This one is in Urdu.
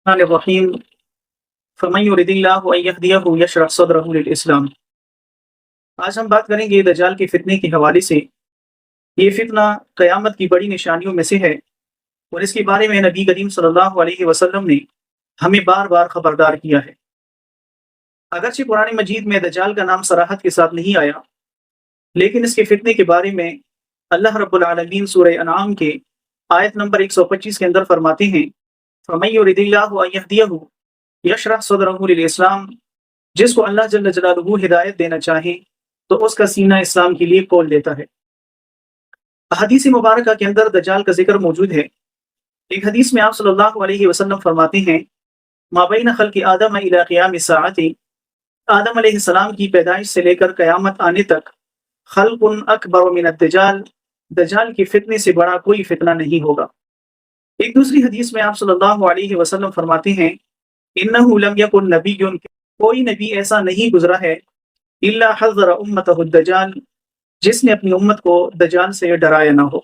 الرحمن الرحیم فمن یرد اللہ ان یہدیہ یشرح صدرہ للاسلام۔ آج ہم بات کریں گے دجال کے فتنے کے حوالے سے۔ یہ فتنہ قیامت کی بڑی نشانیوں میں سے ہے، اور اس کے بارے میں نبی کریم صلی اللہ علیہ وسلم نے ہمیں بار بار خبردار کیا ہے۔ اگرچہ قرآن مجید میں دجال کا نام صراحت کے ساتھ نہیں آیا، لیکن اس کے فتنے کے بارے میں اللہ رب العالمین سورہ انعام کے آیت نمبر 125 کے اندر فرماتے ہیں فَمَن يُرِدِ اللَّهُ أَن يَهْدِيَهُ يَشْرَحْ صَدْرَهُ لِلْإِسْلَامِ، جس کو اللہ جل جلالہ ہدایت دینا چاہے تو اس کا سینہ اسلام کے لیے کھول دیتا ہے۔ احادیث مبارکہ کے اندر دجال کا ذکر موجود ہے۔ ایک حدیث میں آپ صلی اللہ علیہ وسلم فرماتے ہیں ما بین خلق آدم الی قیام الساعۃ، آدم علیہ السلام کی پیدائش سے لے کر قیامت آنے تک خلق اکبر من الدجال، دجال کے فتنے سے بڑا کوئی فتنہ نہیں ہوگا۔ ایک دوسری حدیث میں آپ صلی اللہ علیہ وسلم فرماتے ہیں انہ لم یکن نبی، کوئی نبی ایسا نہیں گزرا ہے الا حذر امتہ الدجال، جس نے اپنی امت کو دجال سے ڈرایا نہ ہو۔